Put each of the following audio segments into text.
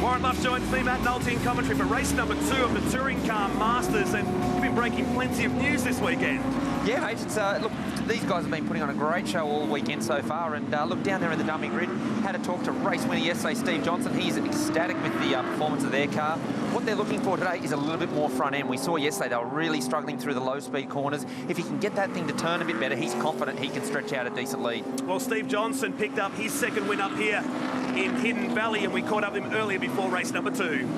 Warren Luff joins me, Matt Nolte, in commentary for race number 2 of the Touring Car Masters, and you've been breaking plenty of news this weekend. Yeah, mate, it's, look, these guys have been putting on a great show all weekend so far, and look, down there in the dummy grid, had a talk to race winner yesterday, Steve Johnson. He's ecstatic with the performance of their car. What they're looking for today is a little bit more front end. We saw yesterday they were really struggling through the low-speed corners. If he can get that thing to turn a bit better, he's confident he can stretch out a decent lead. Well, Steve Johnson picked up his second win up here in Hidden Valley, and we caught up with him earlier before race number 2.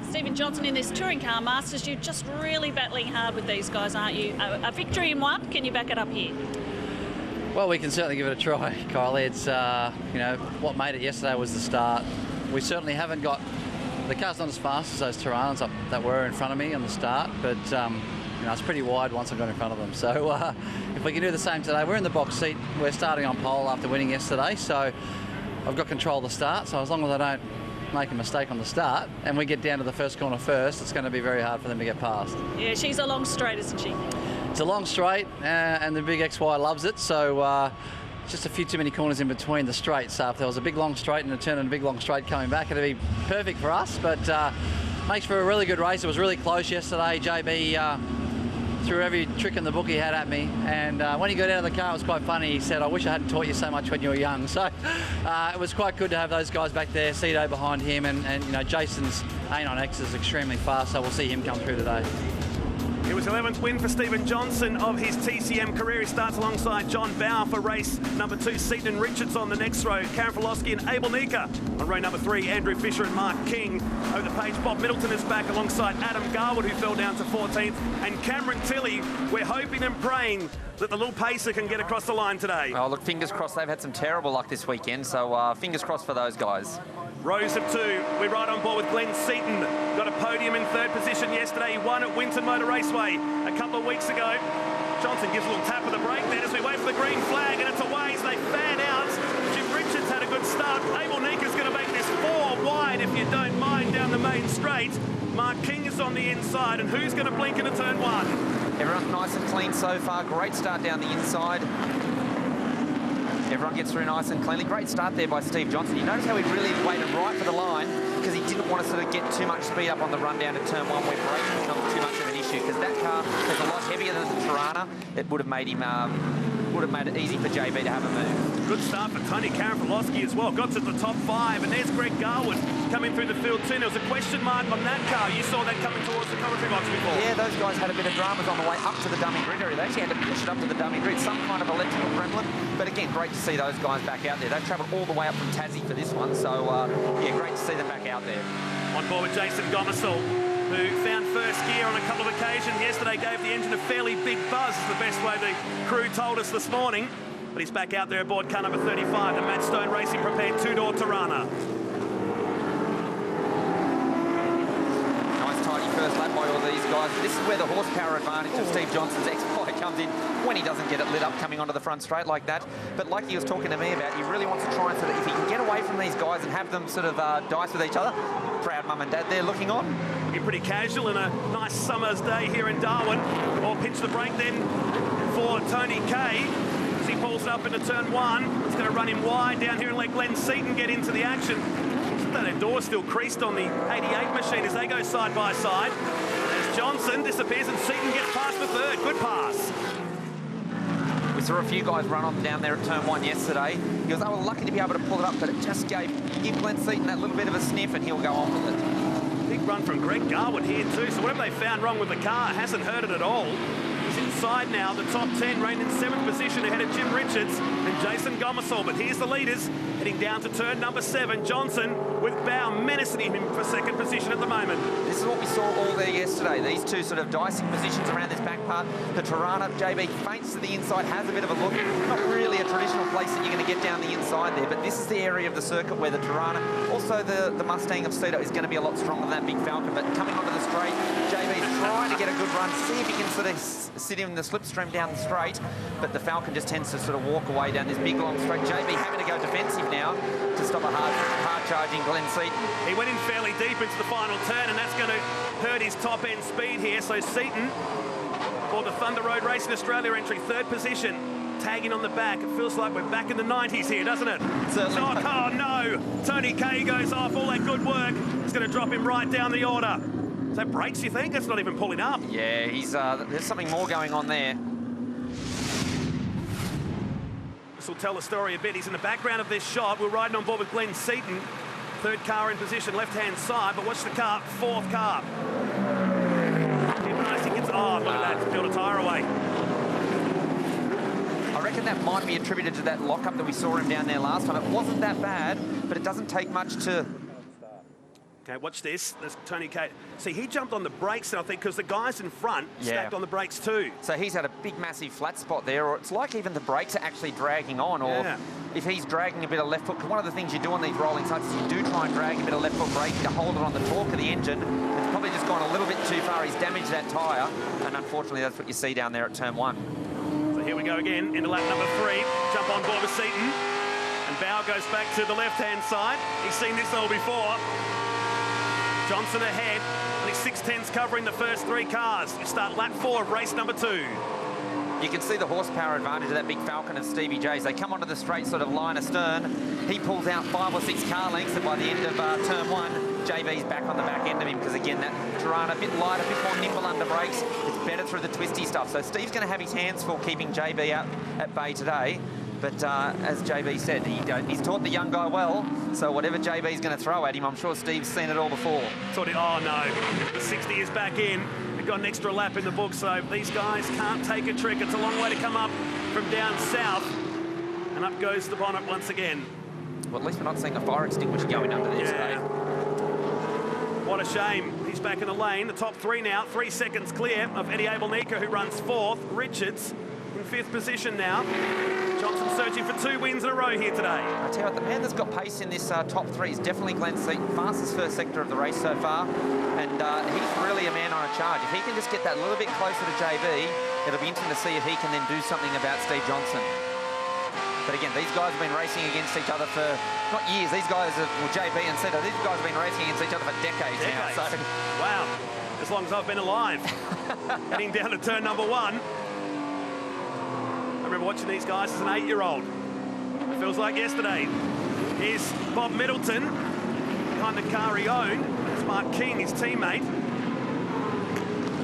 Stephen Johnson, in this Touring Car Masters, you're just really battling hard with these guys, aren't you? A victory in one, can you back it up here? Well, we can certainly give it a try, Kylie. It's, you know, what made it yesterday was the start. We certainly haven't got, the car's not as fast as those Tiranas that were in front of me on the start, but you know, it's pretty wide once I got in front of them. So if we can do the same today, we're in the box seat. We're starting on pole after winning yesterday, so I've got control of the start. So as long as I don't make a mistake on the start and we get down to the first corner first, it's going to be very hard for them to get past. Yeah, she's a long straight, isn't she? It's a long straight, and the big XY loves it, so just a few too many corners in between the straights. So if there was a big long straight and a turn and a big long straight coming back, it'd be perfect for us, but makes for a really good race. It was really close yesterday. JB threw every trick in the book he had at me, and when he got out of the car, it was quite funny. He said, "I wish I hadn't taught you so much when you were young." So it was quite good to have those guys back there, Cedo behind him, and you know, Jason's A9X is extremely fast, so we'll see him come through today. It was 11th win for Stephen Johnson of his TCM career. He starts alongside John Bowe for race number 2. Seaton and Richards on the next row. Karen Filosky and Abel Nika on row number 3. Andrew Fisher and Mark King. Over the page, Bob Middleton is back alongside Adam Garwood, who fell down to 14th. And Cameron Tilley. We're hoping and praying that the little pacer can get across the line today. Oh, look, fingers crossed. They've had some terrible luck this weekend, so fingers crossed for those guys. Rows of 2. We're right on board with Glenn Seaton. Got a podium in 3rd position yesterday. He won at Winton Motor Raceway a couple of weeks ago. Johnson gives a little tap with the brake then as we wait for the green flag, and it's away as they fan out. Jim Richards had a good start. Abel Nika's going to make this 4 wide, if you don't mind, down the main straight. Mark King is on the inside, and who's going to blink into turn 1? Everyone's nice and clean so far. Great start down the inside. Everyone gets through nice and cleanly. Great start there by Steve Johnson. You notice how he really waited right for the line because he didn't want to sort of get too much speed up on the run down to turn 1 where braking becomes too much of an issue, because that car is a lot heavier than the Tirana. It would have made him made it easy for JB to have a move. Good start for Tony Karafalowski as well. Got to the top 5, and there's Greg Garwood coming through the field too. There was a question mark on that car. You saw that coming towards the commentary box before. Yeah, those guys had a bit of dramas on the way up to the dummy grid area. They actually had to push it up to the dummy grid, some kind of electrical gremlin. But again, great to see those guys back out there. They've travelled all the way up from Tassie for this one, so yeah, great to see them back out there. On board with Jason Gomersall, who found first gear on a couple of occasions. Yesterday gave the engine a fairly big buzz, is the best way the crew told us this morning. But he's back out there aboard car number 35, the Matt Stone Racing prepared 2-door Tirana. Nice tidy first lap by all these guys. This is where the horsepower advantage of Steve Johnson's X-Fly comes in, when he doesn't get it lit up coming onto the front straight like that. But like he was talking to me about, he really wants to try and sort of, if he can get away from these guys and have them sort of dice with each other. Proud mum and dad there looking on. Looking pretty casual in a nice summer's day here in Darwin. Or pinch the brake then for Tony Kay. As he pulls it up into turn 1. It's going to run him wide down here and let Glenn Seaton get into the action. That door's still creased on the 88 machine as they go side by side. As Johnson disappears and Seaton gets past the 3rd. Good pass. We saw a few guys run on down there at turn 1 yesterday. He goes, they were lucky to be able to pull it up, but it just give Glenn Seaton that little bit of a sniff and he'll go on with it. Big run from Greg Garwood here too, so whatever they found wrong with the car hasn't hurt it at all. He's inside now, the top 10, reigned in 7th position ahead of Jim Richards and Jason Gomersall. But here's the leaders, heading down to turn number 7. Johnson with Bowe menacing him for 2nd position at the moment. This is what we saw all there yesterday. These two sort of dicing positions around this back part. The Tirana, JB feints to the inside, has a bit of a look. Not really a traditional place that you're going to get down the inside there, but this is the area of the circuit where the Tirana, also the Mustang of Cedo, is going to be a lot stronger than that big Falcon. But coming onto the straight, JB's trying to get a good run, see if he can sort of sit in the slipstream down the straight, but the Falcon just tends to sort of walk away down this big long straight. JB having to go defensive now to stop a hard charging Glenn Seaton. He went in fairly deep into the final turn, and that's going to hurt his top end speed here. So Seaton, for the Thunder Road Racing Australia entry, 3rd position. tagging on the back. It feels like we're back in the 90s here, doesn't it? Certainly. Oh, no. Tony Kay goes off. All that good work. It's going to drop him right down the order. Is that brakes, you think? That's not even pulling up. Yeah, he's there's something more going on there. This will tell the story a bit. He's in the background of this shot. We're riding on board with Glenn Seaton. Third car in position, left-hand side. But watch the car, fourth car. Keep an eye, he gets... Oh, look at that. Peeled a tyre away. I reckon that might be attributed to that lockup that we saw him down there last time. It wasn't that bad, but it doesn't take much to... Okay, watch this. There's Tony Kay. See, he jumped on the brakes, I think, because the guys in front stacked on the brakes too. So he's had a big, massive flat spot there, or it's like even the brakes are actually dragging on, or if he's dragging a bit of left foot, because one of the things you do on these rolling sites is you do try and drag a bit of left foot braking to hold it on the torque of the engine. It's probably just gone a little bit too far. He's damaged that tyre, and unfortunately that's what you see down there at turn 1. So here we go again, into lap number 3. Jump on board with Seaton. And Bow goes back to the left-hand side. He's seen this all before. Johnson ahead. I think 610's covering the first 3 cars. We start lap 4 of race number 2. You can see the horsepower advantage of that big Falcon of Stevie J's. They come onto the straight sort of line astern. He pulls out 5 or 6 car lengths, and by the end of turn 1, JB's back on the back end of him, because again, that Tirana a bit lighter, a bit more nimble under brakes. It's better through the twisty stuff. So Steve's going to have his hands full keeping JB out at bay today. But as JB said, he's taught the young guy well, so whatever JB's going to throw at him, I'm sure Steve's seen it all before. Oh, no. The 60 is back in. We've got an extra lap in the book, so these guys can't take a trick. It's a long way to come up from down south. And up goes the bonnet once again. Well, at least we're not seeing a fire extinguisher going under there today. What a shame. He's back in the lane. The top 3 now, 3 seconds clear of Eddie Abelnica, who runs 4th. Richards in 5th position now. Johnson searching for 2 wins in a row here today. I tell you what, the man that's got pace in this top 3 is definitely Glenn Seaton, fastest first sector of the race so far, and he's really a man on a charge. If he can just get that little bit closer to JB, it'll be interesting to see if he can then do something about Steve Johnson. But again, these guys have been racing against each other for, not years, these guys, well, JB and Seto, these guys have been racing against each other for decades now. So. Wow, as long as I've been alive. Heading down to turn number 1. I remember watching these guys as an 8-year-old. It feels like yesterday. Here's Bob Middleton behind the car he owned. That's Mark King, his teammate.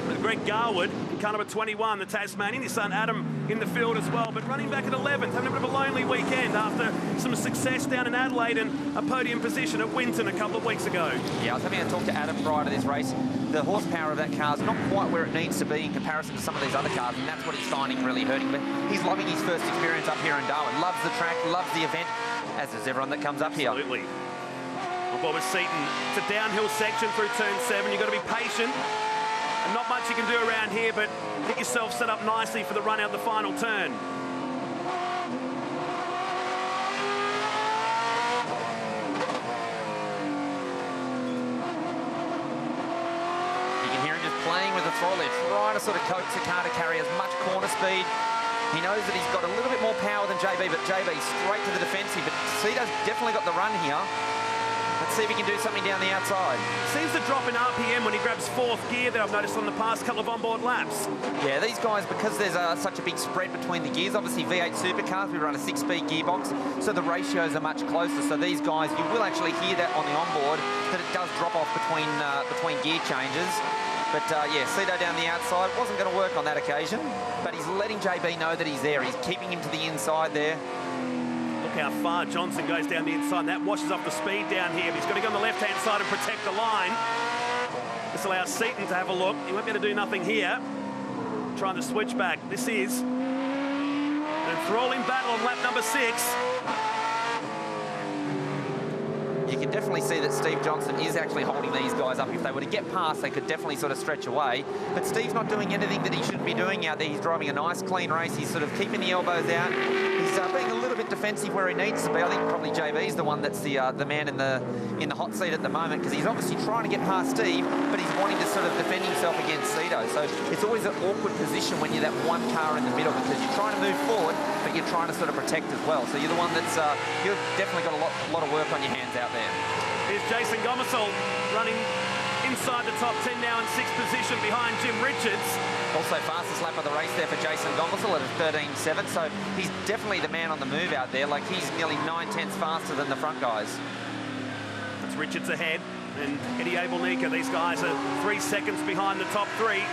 With Greg Garwood, car number 21, the Tasmanian. His son Adam in the field as well, but running back at 11th, having a bit of a lonely weekend after some success down in Adelaide and a podium position at Winton a couple of weeks ago. Yeah, I was having a talk to Adam prior to this race. The horsepower of that car is not quite where it needs to be in comparison to some of these other cars, and that's what he's finding really hurting. But he's loving his first experience up here in Darwin. Loves the track, loves the event, as does everyone that comes up here. Absolutely. On board with Seaton. It's a downhill section through turn 7. You've got to be patient. And not much you can do around here, but get yourself set up nicely for the run out the final turn. You can hear him just playing with the throttle. They're trying to sort of coax the car to carry as much corner speed. He knows that he's got a little bit more power than JB, but JB straight to the defensive. But Cito's definitely got the run here. Let's see if he can do something down the outside. Seems to drop in RPM when he grabs 4th gear that I've noticed on the past couple of onboard laps. Yeah, these guys, because there's such a big spread between the gears, obviously V8 supercars, we run a 6-speed gearbox, so the ratios are much closer. So these guys, you will actually hear that on the onboard, that it does drop off between gear changes. But yeah, Cito down the outside wasn't going to work on that occasion, but he's letting JB know that he's there. He's keeping him to the inside there. Look how far Johnson goes down the inside. That washes off the speed down here, but he's got to go on the left-hand side and protect the line. This allows Seaton to have a look. He won't be able to do nothing here. Trying to switch back. This is an enthralling battle on lap number 6. You can definitely see that Steve Johnson is actually holding these guys up. If they were to get past, they could definitely sort of stretch away. But Steve's not doing anything that he shouldn't be doing out there. He's driving a nice, clean race. He's sort of keeping the elbows out. He's being a little bit defensive where he needs to be. I think probably JB's the one that's the man in the hot seat at the moment, because he's obviously trying to get past Steve, but he's wanting to sort of defend himself against Cito. So it's always an awkward position when you're that one car in the middle, because you're trying to move forward, but you're trying to sort of protect as well. So you're the one that's you've definitely got a lot of work on your hands out there. Here's Jason Gomersall running inside the top 10 now in 6th position behind Jim Richards. Also fastest lap of the race there for Jason Gomersall at a 13.7, so he's definitely the man on the move out there. Like, he's nearly 9/10 faster than the front guys. That's Richards ahead, and Eddie Abelnica. These guys are 3 seconds behind the top 3,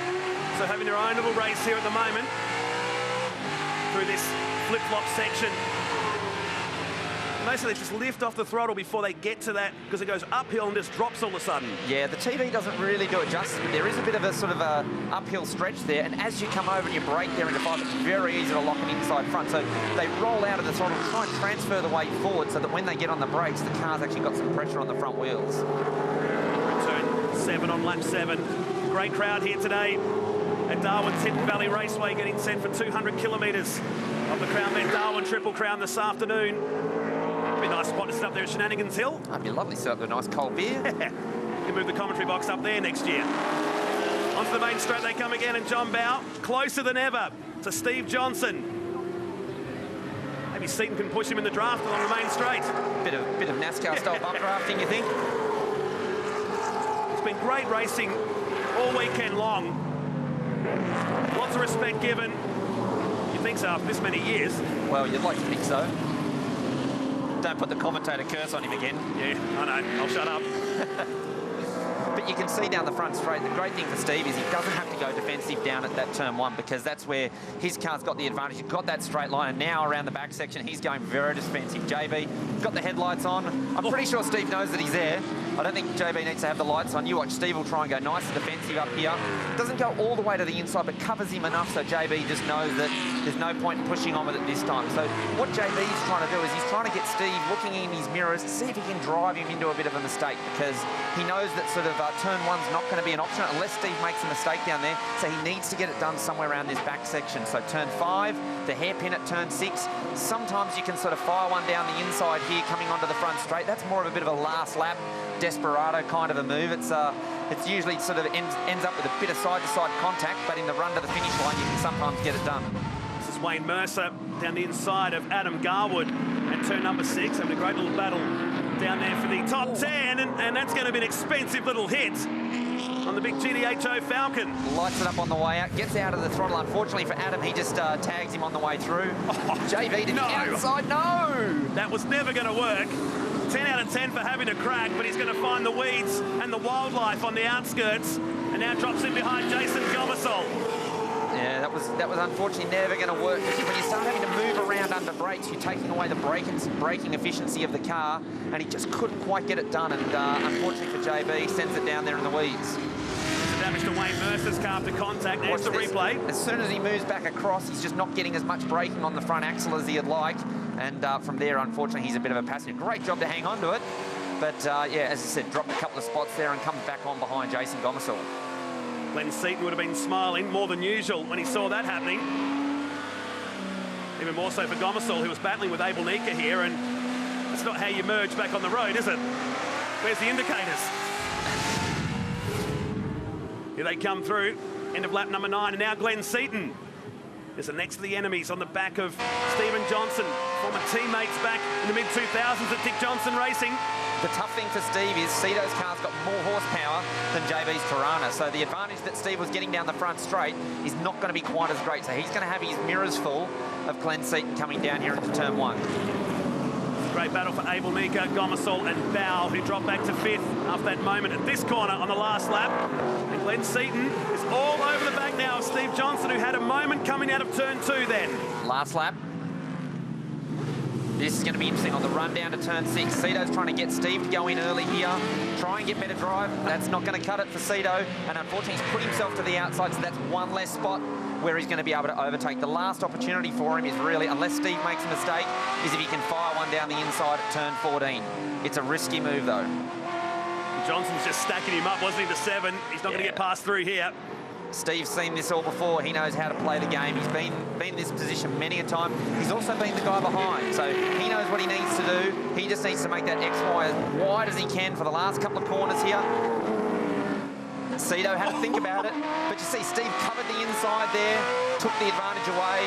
so having their own little race here at the moment through this flip-flop section. Mostly they just lift off the throttle before they get to that, because it goes uphill and just drops all of a sudden. Yeah, the TV doesn't really do it justice, but there is a bit of a sort of a uphill stretch there, and as you come over and you brake there into 5, it's very easy to lock an inside front. So they roll out of the throttle, try and transfer the weight forward so that when they get on the brakes, the car's actually got some pressure on the front wheels. Turn 7 on lap 7. Great crowd here today at Darwin's Hidden Valley Raceway, getting set for 200 kilometres of the Crown Bet Darwin Triple Crown this afternoon. Be a nice spot to sit up there at Shenanigans Hill. That'd be lovely to sit up with a nice cold beer. You can move the commentary box up there next year. Onto the main straight they come again, and John Bowe closer than ever to Steve Johnson. Maybe Seaton can push him in the draft along the main straight. Bit of NASCAR style bump drafting, you think? It's been great racing all weekend long. Lots of respect given. You think so after this many years? Well, you'd like to think so. Don't put the commentator curse on him again. Yeah, I know. I'll shut up. But you can see down the front straight, the great thing for Steve is he doesn't have to go defensive down at that turn 1, because that's where his car's got the advantage. He's got that straight line, and now around the back section, he's going very defensive. JB got the headlights on. I'm pretty sure Steve knows that he's there. I don't think JB needs to have the lights on. You watch, Steve will try and go nice and defensive up here. Doesn't go all the way to the inside, but covers him enough so JB just knows that there's no point in pushing on with it this time. So what JB's trying to do is he's trying to get Steve looking in his mirrors to see if he can drive him into a bit of a mistake, because he knows that sort of turn 1's not going to be an option unless Steve makes a mistake down there. So he needs to get it done somewhere around this back section. So turn 5, the hairpin at turn 6. Sometimes you can sort of fire one down the inside here coming onto the front straight. That's more of a bit of a last lap desperado kind of a move. It's usually sort of ends up with a bit of side-to-side contact, but in the run to the finish line, you can sometimes get it done. This is Wayne Mercer down the inside of Adam Garwood at turn number 6, having a great little battle down there for the top 10, and that's going to be an expensive little hit on the big GTHO Falcon. Lights it up on the way out, gets out of the throttle. Unfortunately for Adam, he just tags him on the way through. JV to the outside, no! That was never going to work. 10 out of 10 for having a crack, but he's going to find the weeds and the wildlife on the outskirts, and now drops in behind Jason Gomersall. Yeah, that was unfortunately never going to work, because when you start having to move around under brakes, you're taking away the braking efficiency of the car, and he just couldn't quite get it done, and unfortunately for JB, sends it down there in the weeds. Damage to Wayne Mercer's car after contact. There's the replay. As soon as he moves back across, he's just not getting as much braking on the front axle as he'd like. And from there, unfortunately, he's a bit of a passenger. Great job to hang on to it. But, yeah, as I said, dropped a couple of spots there and comes back on behind Jason Gomersall. Glenn Seaton would have been smiling more than usual when he saw that happening. Even more so for Gomersall, who was battling with Abelnica here. And it's not how you merge back on the road, is it? Where's the indicators? Here they come through. End of lap number 9. And now Glenn Seaton is the next of the enemies on the back of Stephen Johnson, former teammates back in the mid-2000s at Dick Johnson Racing. The tough thing for Steve is Cito's car's got more horsepower than JB's Torana, so the advantage that Steve was getting down the front straight is not going to be quite as great. So he's going to have his mirrors full of Glenn Seaton coming down here into turn 1. Great battle for Abelnica, Gomersall and Bowe, who dropped back to 5th after that moment at this corner on the last lap. And Glenn Seaton is all over the back now of Steve Johnson, who had a moment coming out of turn 2 then. Last lap. This is going to be interesting on the run down to turn 6. Cito's trying to get Steve to go in early here, try and get better drive. That's not going to cut it for Cito, and unfortunately he's put himself to the outside, so that's one less spot where he's going to be able to overtake. The last opportunity for him is really, unless Steve makes a mistake, is if he can fire one down the inside at turn 14. It's a risky move though. Johnson's just stacking him up, wasn't he, to 7. He's not going to get past through here. Steve's seen this all before. He knows how to play the game. He's been in this position many a time. He's also been the guy behind, so he knows what he needs to do. He just needs to make that XY as wide as he can for the last couple of corners here. Cito had to think about it, but you see Steve covered the inside there, took the advantage away.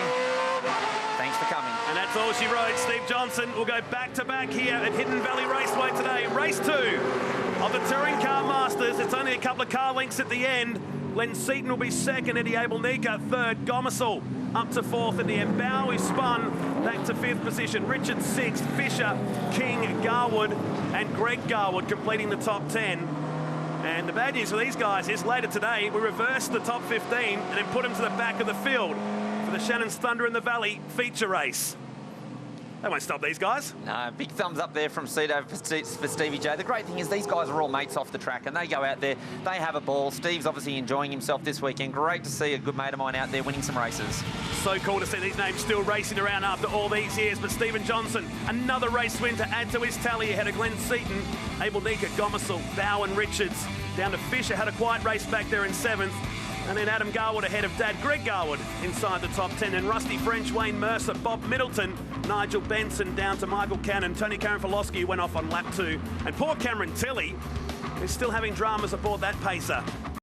Thanks for coming. And that's all she wrote. Steve Johnson will go back-to-back here at Hidden Valley Raceway today. Race 2 of the Touring Car Masters. It's only a couple of car lengths at the end. Glenn Seaton will be second, Eddie Abelnica third, Gomersall up to fourth in the end. Bowie spun back to fifth position. Richard sixth, Fisher, King, Garwood and Greg Garwood completing the top 10. And the bad news for these guys is later today we reversed the top 15 and then put them to the back of the field for the Shannon's Thunder in the Valley feature race. They won't stop these guys. No, big thumbs up there from Cedo for Stevie J. The great thing is these guys are all mates off the track and they go out there, they have a ball. Steve's obviously enjoying himself this weekend. Great to see a good mate of mine out there winning some races. So cool to see these names still racing around after all these years. But Stephen Johnson, another race win to add to his tally ahead of Glenn Seaton, Abelnica, Gomersall, Bowen, Richards. Down to Fisher, had a quiet race back there in seventh. And then Adam Garwood ahead of Dad Greg Garwood inside the top 10. And Rusty French, Wayne Mercer, Bob Middleton, Nigel Benson down to Michael Cannon. Tony Karanfilowski went off on lap 2. And poor Cameron Tilley is still having dramas aboard that pacer.